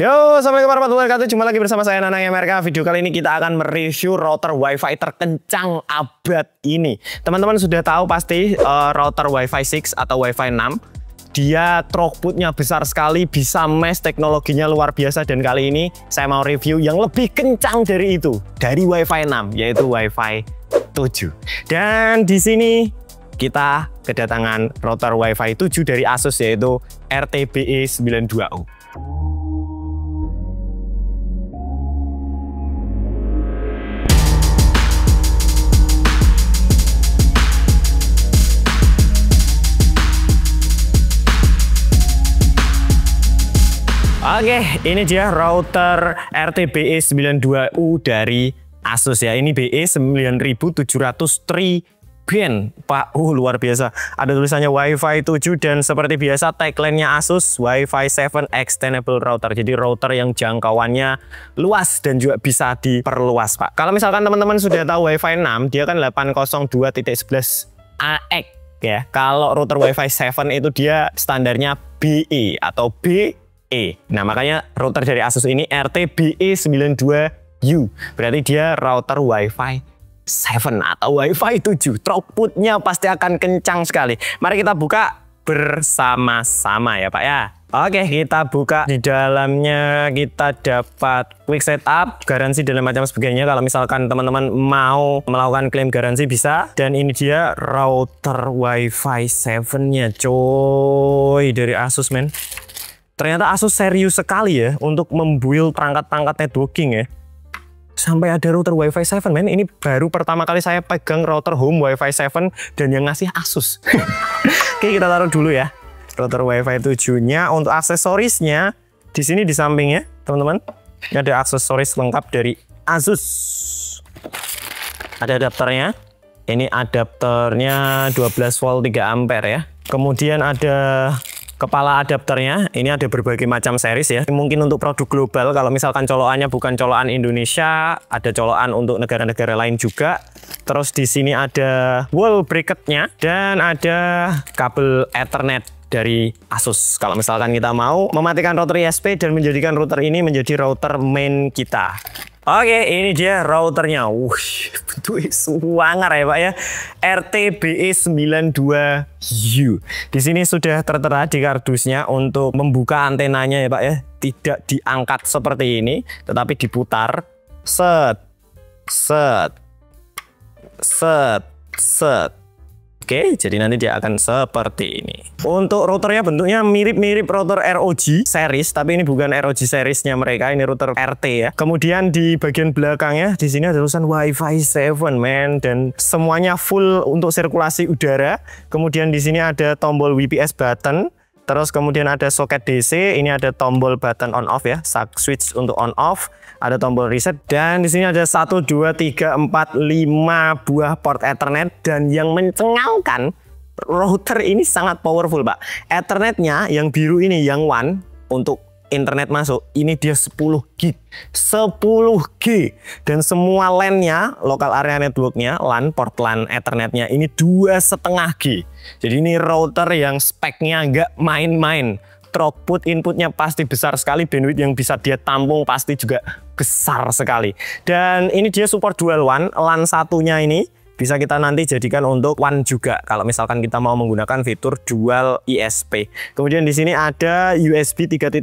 Yo, assalamualaikum warahmatullahi wabarakatuh. Jumpa lagi bersama saya Nanang MRK. Video kali ini kita akan mereview router WiFi terkencang abad ini. Teman-teman sudah tahu pasti router WiFi 6 atau WiFi 6. Dia throughputnya besar sekali, bisa mesh, teknologinya luar biasa. Dan kali ini saya mau review yang lebih kencang dari itu, dari WiFi 6, yaitu WiFi 7. Dan di sini kita kedatangan router WiFi 7 dari Asus, yaitu RTBE 92U. Oke, ini dia router RTBE 92U dari Asus ya. Ini BE 9703 band, Pak. Luar biasa. Ada tulisannya WiFi 7 dan seperti biasa tagline-nya Asus Wi-Fi 7 Extendable Router. Jadi router yang jangkauannya luas dan juga bisa diperluas, Pak. Kalau misalkan teman-teman sudah tahu WiFi 6, dia kan 802.11ax ya. Kalau router WiFi 7 itu dia standarnya BE atau B. Nah, makanya router dari Asus ini RTBE 92U. Berarti dia router WiFi 7 atau WiFi 7. Throughputnya pasti akan kencang sekali. Mari kita buka bersama-sama ya, Pak ya. Oke, kita buka. Di dalamnya kita dapat quick setup, garansi dan macam sebagainya. Kalau misalkan teman-teman mau melakukan klaim garansi bisa. Dan ini dia router WiFi 7-nya, coy, dari Asus, men. Ternyata Asus serius sekali ya untuk membuild perangkat-perangkat networking ya. Sampai ada router WiFi 7, men. Ini baru pertama kali saya pegang router home WiFi 7 dan yang ngasih Asus. Oke, kita taruh dulu ya. Router WiFi 7-nya. Untuk aksesorisnya di sini di sampingnya, teman-teman. Ini ada aksesoris lengkap dari Asus. Ada adapternya. Ini adapternya 12 volt 3 ampere ya. Kemudian ada kepala adapternya. Ini ada berbagai macam series ya. Mungkin untuk produk global, kalau misalkan colokannya bukan colokan Indonesia, ada colokan untuk negara-negara lain juga. Terus di sini ada wall bracketnya dan ada kabel Ethernet dari Asus. Kalau misalkan kita mau mematikan router ISP dan menjadikan router ini menjadi router main kita. Oke, ini dia routernya. Bentuknya suangar ya, Pak ya. RTBE 92U. Di sini sudah tertera di kardusnya untuk membuka antenanya ya, Pak ya. Tidak diangkat seperti ini, tetapi diputar. Set, set, set, set. Oke, jadi nanti dia akan seperti ini. Untuk routernya bentuknya mirip-mirip router ROG series, tapi ini bukan ROG seriesnya mereka, ini router RT ya. Kemudian di bagian belakangnya di sini ada tulisan WiFi 7, men, dan semuanya full untuk sirkulasi udara. Kemudian di sini ada tombol WPS button. Terus kemudian ada soket DC, ini ada tombol button on off ya, switch untuk on off, ada tombol reset, dan di sini ada 1, 2, 3, 4, 5 buah port Ethernet. Dan yang mencengangkan, router ini sangat powerful, Pak. Ethernetnya yang biru ini, yang WAN untuk internet masuk, ini dia 10 GB, dan semua LAN-nya, local area networknya, LAN, port LAN Ethernetnya ini 2,5 G. Jadi ini router yang speknya nggak main-main. Throughput inputnya pasti besar sekali, bandwidth yang bisa dia tampung pasti juga besar sekali. Dan ini dia support dual WAN, LAN satunya ini bisa kita nanti jadikan untuk WAN juga kalau misalkan kita mau menggunakan fitur dual ISP. Kemudian di sini ada USB 3.0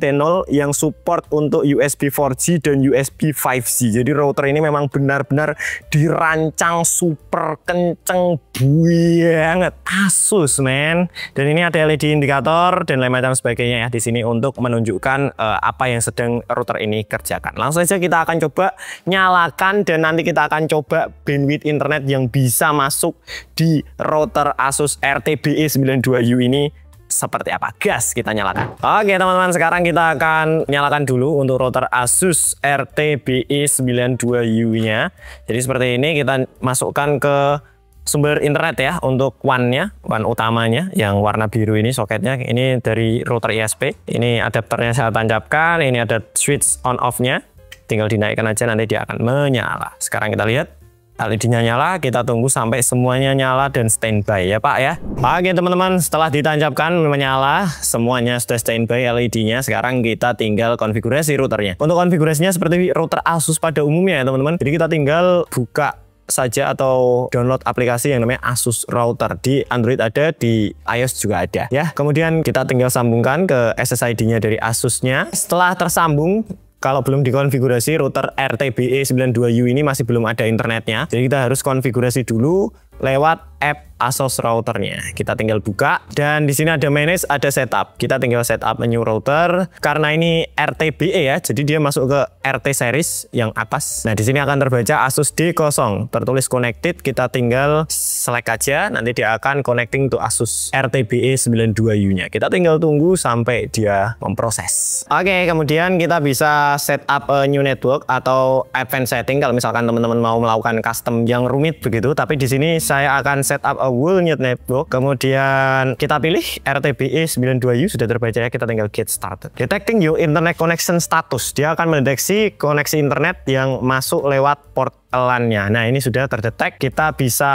yang support untuk USB 4G dan USB 5G. Jadi router ini memang benar-benar dirancang super kenceng banget. Asus, men. Dan ini ada LED indikator dan lain macam sebagainya ya di sini untuk menunjukkan apa yang sedang router ini kerjakan. Langsung saja kita akan coba nyalakan dan nanti kita akan coba bandwidth internet yang bisa masuk di router Asus RTBE 92U ini seperti apa. Gas, kita nyalakan. Oke teman-teman, sekarang kita akan nyalakan dulu untuk router Asus RTBE 92U nya. Jadi seperti ini, kita masukkan ke sumber internet ya untuk WAN-nya, WAN utamanya yang warna biru ini soketnya. Ini dari router ISP. Ini adapternya saya tancapkan. Ini ada switch on off-nya. Tinggal dinaikkan aja, nanti dia akan menyala. Sekarang kita lihat. LED-nya nyala, kita tunggu sampai semuanya nyala dan standby ya Pak ya. Oke teman-teman, setelah ditancapkan menyala, semuanya sudah standby LED-nya. Sekarang kita tinggal konfigurasi routernya. Untuk konfigurasinya seperti router Asus pada umumnya ya teman-teman. Jadi kita tinggal buka saja atau download aplikasi yang namanya Asus Router. Di Android ada, di iOS juga ada ya. Kemudian kita tinggal sambungkan ke SSID-nya dari Asusnya. Setelah tersambung, kalau belum dikonfigurasi, router RTBE92U ini masih belum ada internetnya. Jadi kita harus konfigurasi dulu lewat app Asus Routernya. Kita tinggal buka dan di sini ada manage, ada setup. Kita tinggal setup menu router. Karena ini RTBE ya, jadi dia masuk ke RT series yang atas. Nah, di sini akan terbaca Asus D0, tertulis connected. Kita tinggal select aja, nanti dia akan connecting to Asus RTBE92U-nya. Kita tinggal tunggu sampai dia memproses. Oke, kemudian kita bisa setup a new network atau advanced setting kalau misalkan teman-teman mau melakukan custom yang rumit begitu. Tapi di sini saya akan setup a whole new network. Kemudian kita pilih RTBE92U, sudah terbaca ya, kita tinggal get started. Detecting your internet connection status. Dia akan mendeteksi koneksi internet yang masuk lewat port LAN-nya. Nah, ini sudah terdetek. Kita bisa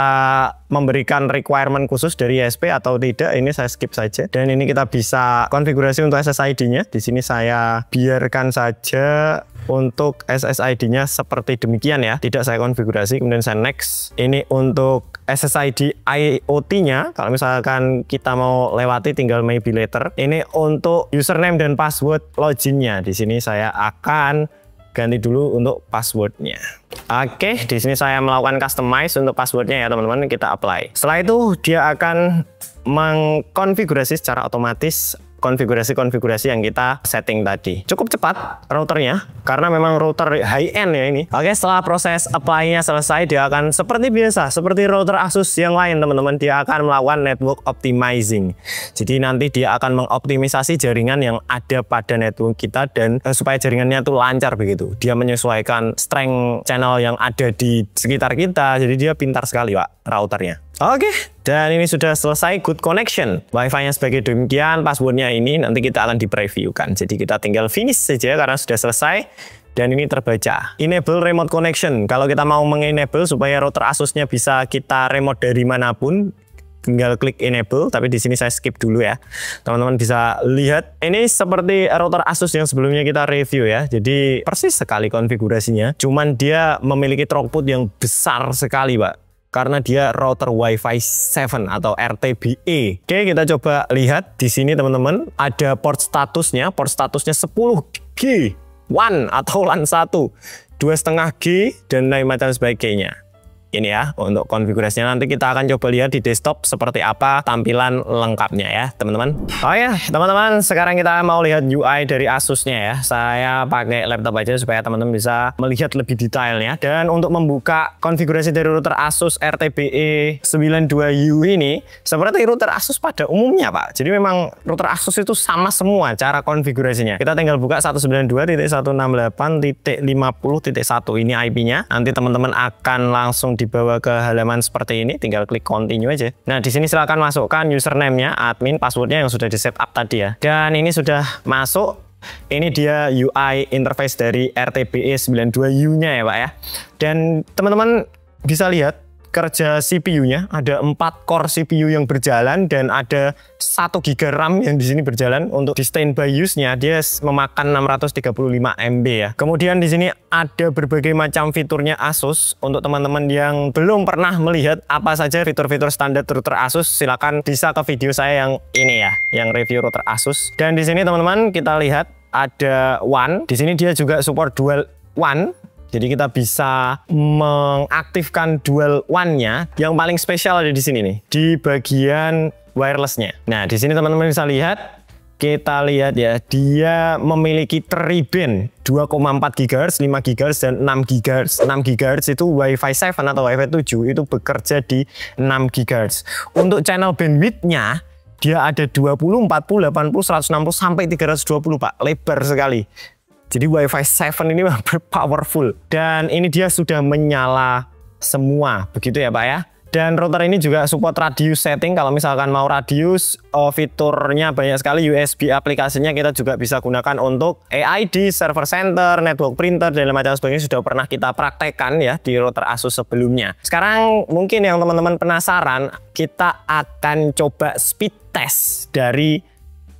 memberikan requirement khusus dari ISP atau tidak. Ini saya skip saja. Dan ini kita bisa konfigurasi untuk SSID-nya. Di sini saya biarkan saja untuk SSID-nya seperti demikian ya. Tidak saya konfigurasi. Kemudian saya next. Ini untuk SSID IoT-nya. Kalau misalkan kita mau lewati, tinggal maybe later. Ini untuk username dan password login-nya. Di sini saya akan ganti dulu untuk passwordnya. Oke, di sini saya melakukan customize untuk passwordnya ya teman-teman. Kita apply. Setelah itu dia akan mengkonfigurasi secara otomatis konfigurasi-konfigurasi yang kita setting tadi. Cukup cepat routernya karena memang router high end ya ini. Oke, setelah proses apply-nya selesai, dia akan seperti biasa, seperti router Asus yang lain teman-teman, dia akan melakukan network optimizing. Jadi nanti dia akan mengoptimisasi jaringan yang ada pada network kita dan supaya jaringannya tuh lancar begitu. Dia menyesuaikan strength channel yang ada di sekitar kita. Jadi dia pintar sekali Pak routernya. Oke, dan ini sudah selesai good connection. Wi-Fi-nya sebagai demikian, passwordnya ini nanti kita akan di-previewkan. Jadi kita tinggal finish saja karena sudah selesai. Dan ini terbaca. Enable remote connection. Kalau kita mau mengenable supaya router Asusnya bisa kita remote dari manapun, tinggal klik enable. Tapi di sini saya skip dulu ya. Teman-teman bisa lihat. Ini seperti router Asus yang sebelumnya kita review ya. Jadi persis sekali konfigurasinya. Cuman dia memiliki throughput yang besar sekali Pak. Karena dia router Wi-Fi 7 atau RTBE. Oke, kita coba lihat di sini teman-teman, ada port statusnya 10G, WAN atau LAN 1, 2,5G dan lain macam sebagainya. Ini ya untuk konfigurasinya, nanti kita akan coba lihat di desktop seperti apa tampilan lengkapnya ya teman-teman. Oh ya teman-teman, sekarang kita mau lihat UI dari Asusnya ya. Saya pakai laptop aja supaya teman-teman bisa melihat lebih detailnya. Dan untuk membuka konfigurasi dari router Asus RTBE92U ini seperti router Asus pada umumnya Pak. Jadi memang router Asus itu sama semua cara konfigurasinya. Kita tinggal buka 192.168.50.1 ini IP-nya. Nanti teman-teman akan langsung dibawa ke halaman seperti ini, tinggal klik continue aja. Nah, di sini silakan masukkan username-nya, admin, passwordnya yang sudah di setup tadi ya. Dan ini sudah masuk. Ini dia UI interface dari RTBE92U-nya ya, Pak ya. Dan teman-teman bisa lihat kerja CPU-nya, ada 4 core CPU yang berjalan dan ada 1 GB RAM yang di sini berjalan. Untuk di standby use-nya dia memakan 635 MB ya. Kemudian di sini ada berbagai macam fiturnya Asus. Untuk teman-teman yang belum pernah melihat apa saja fitur-fitur standar router Asus, silakan bisa ke video saya yang ini ya, yang review router Asus. Dan di sini teman-teman kita lihat ada WAN. Di sini dia juga support dual WAN. Jadi kita bisa mengaktifkan dual WAN-nya. Yang paling spesial ada di sini nih, di bagian wireless-nya. Nah, di sini teman-teman bisa lihat, kita lihat ya, dia memiliki tri-band 2,4 GHz, 5 GHz, dan 6 GHz. 6 GHz itu Wi-Fi 7 atau Wi-Fi 7 itu bekerja di 6 GHz. Untuk channel bandwidth-nya, dia ada 20, 40, 80, 160, sampai 320 Pak. Lebar sekali. Jadi Wi-Fi 7 ini powerful. Dan ini dia sudah menyala semua, begitu ya Pak ya. Dan router ini juga support radius setting. Kalau misalkan mau radius, fiturnya banyak sekali. USB aplikasinya kita juga bisa gunakan untuk AID, server center, network printer, dan macam sebagainya sudah pernah kita praktekkan ya di router Asus sebelumnya. Sekarang mungkin yang teman-teman penasaran, kita akan coba speed test dari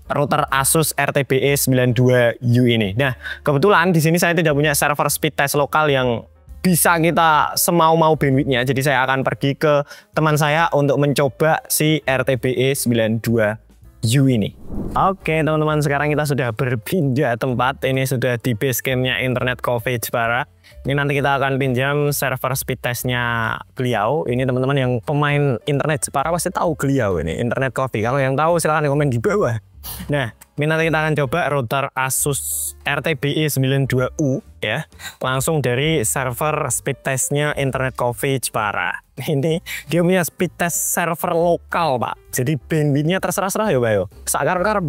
router Asus RTBE 92U ini. Nah, kebetulan di sini saya tidak punya server speed test lokal yang bisa kita semau-mau bandwidthnya. Jadi saya akan pergi ke teman saya untuk mencoba si RTBE 92U ini. Oke teman-teman, sekarang kita sudah berpindah tempat. Ini sudah di base campnya Internet Coffee Jepara. Ini nanti kita akan pinjam server speed testnya beliau. Ini teman-teman yang pemain Internet Jepara pasti tahu beliau ini, Internet Coffee. Kalau yang tahu silahkan komen di bawah. Nah, ini nanti kita akan coba router Asus RTBE 92U ya, langsung dari server speed testnya Internet Coffee Jepara. Ini dia punya speed test server lokal pak, jadi bandwidthnya terserah-serah ya pak yo, sakarep-karep.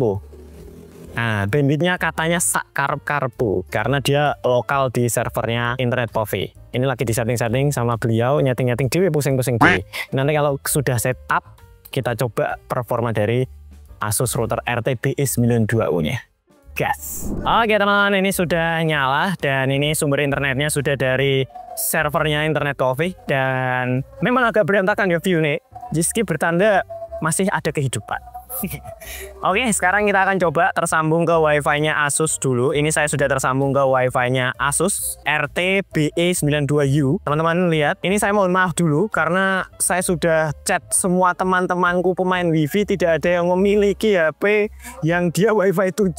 Nah, bandwidthnya katanya sakarep-karep karena dia lokal di servernya Internet Coffee. Ini lagi di setting-setting sama beliau, nyeting-nyeting dewe, pusing-pusing dewe. Nanti kalau sudah setup, kita coba performa dari Asus router RTBE 92U-nya. Gas. Oke teman-teman, ini sudah nyala dan ini sumber internetnya sudah dari servernya Internet Coffee dan memang agak berantakan ya view nih. Jiski bertanda masih ada kehidupan. Oke, sekarang kita akan coba tersambung ke wifi-nya Asus dulu. Ini saya sudah tersambung ke wifi-nya Asus RTBE 92U. Teman-teman lihat, ini saya mohon maaf dulu karena saya sudah chat semua teman-temanku pemain wifi, tidak ada yang memiliki HP yang dia wifi 7.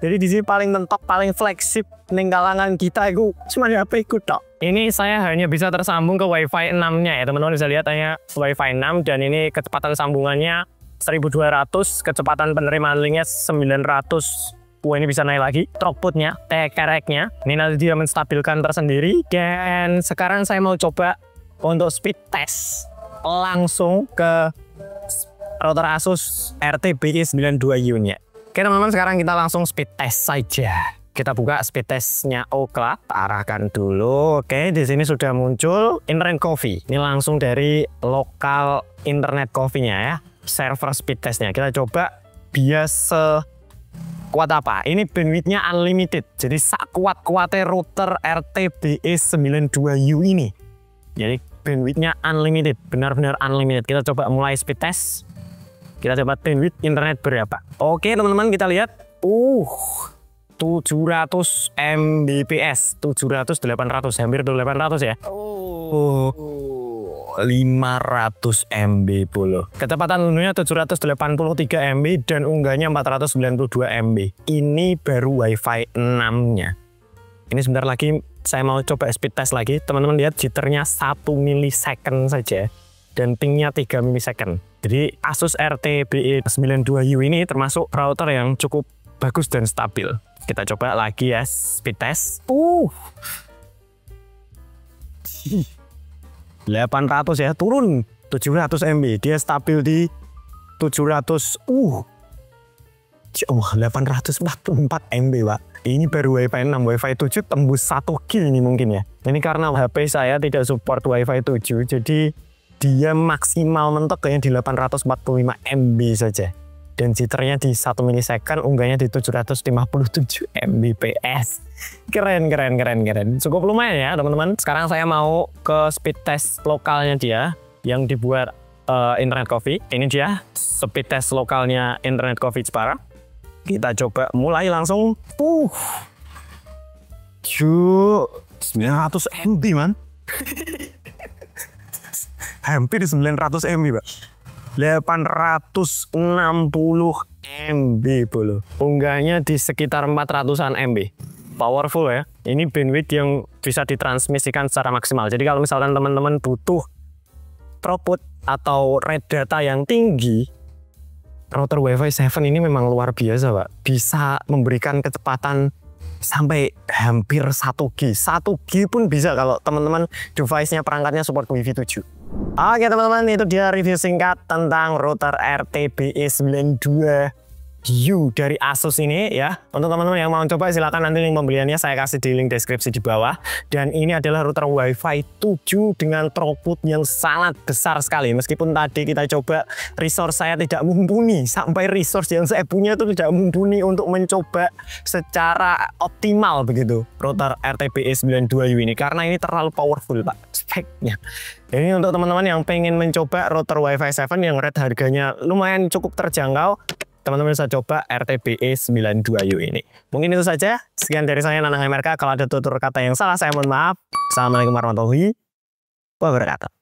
Jadi di sini paling mentok, paling flagship ning kalangan kita itu cuma HP ku tok. Ini saya hanya bisa tersambung ke wifi 6-nya ya. Teman-teman bisa lihat hanya wifi 6 dan ini kecepatan sambungannya 1200, kecepatan penerimaan linknya 900. Wah, ini bisa naik lagi. Throughputnya, tekereknya, ini nanti dia menstabilkan tersendiri. Dan sekarang saya mau coba untuk speed test langsung ke router Asus RTBE 92U-nya. Oke teman-teman, sekarang kita langsung speed test saja. Kita buka speed testnya Ookla, arahkan dulu. Oke, di sini sudah muncul Internet Coffee. Ini langsung dari lokal Internet Coffee-nya ya. Server speed testnya kita coba bias kuat apa. Ini bandwidthnya unlimited, jadi kuat-kuatnya router RTBE 92U ini. Jadi bandwidthnya unlimited, benar-benar unlimited. Kita coba mulai speed test. Kita coba bandwidth internet berapa. Oke teman-teman, kita lihat 700 Mbps, 700 800, hampir 800 ya. 500 MB puluh. Kecepatan unduhnya 783 MB dan unggahnya 492 MB. Ini baru WiFi 6-nya. Ini sebentar lagi saya mau coba speed test lagi. Teman-teman lihat jitternya 1 milisecond saja dan pingnya 3 milisecond. Jadi Asus RTBE 92U ini termasuk router yang cukup bagus dan stabil. Kita coba lagi ya speed test. 800 ya, turun 700 MB, dia stabil di 700. 844 MB pak. Ini baru WiFi 6, WiFi 7 tembus 1G ini mungkin ya. Ini karena HP saya tidak support WiFi 7, jadi dia maksimal mentok kayaknya di 845 MB saja. Dan jitternya di 1 milisecond, unggahnya di 757 Mbps. Keren. Cukup lumayan ya teman-teman. Sekarang saya mau ke speed test lokalnya dia yang dibuat Internet Coffee. Ini dia speed test lokalnya Internet Coffee Jepara. Kita coba mulai langsung. 900 MB man. Hampir 900 MB pak. 860 MB puluh. Unggahnya di sekitar 400-an MB. Powerful ya. Ini bandwidth yang bisa ditransmisikan secara maksimal. Jadi kalau misalkan teman-teman butuh throughput atau rate data yang tinggi, router WiFi 7 ini memang luar biasa pak. Bisa memberikan kecepatan sampai hampir 1G. 1G pun bisa kalau teman-teman device-nya, perangkatnya support Wi-Fi 7. Oke teman-teman, itu dia review singkat tentang router RTBE 92 U dari Asus ini ya. Untuk teman-teman yang mau coba silakan, nanti link pembeliannya saya kasih di link deskripsi di bawah. Dan ini adalah router Wi-Fi 7 dengan throughput yang sangat besar sekali. Meskipun tadi kita coba resource saya tidak mumpuni, sampai resource yang saya punya itu tidak mumpuni untuk mencoba secara optimal begitu router RTBE 92U ini, karena ini terlalu powerful Pak speknya. Ini untuk teman-teman yang pengen mencoba router Wi-Fi 7 yang rate harganya lumayan cukup terjangkau, teman-teman bisa coba RTBE 92U ini. Mungkin itu saja. Sekian dari saya, Nanang MRK. Kalau ada tutur kata yang salah, saya mohon maaf. Assalamualaikum warahmatullahi wabarakatuh.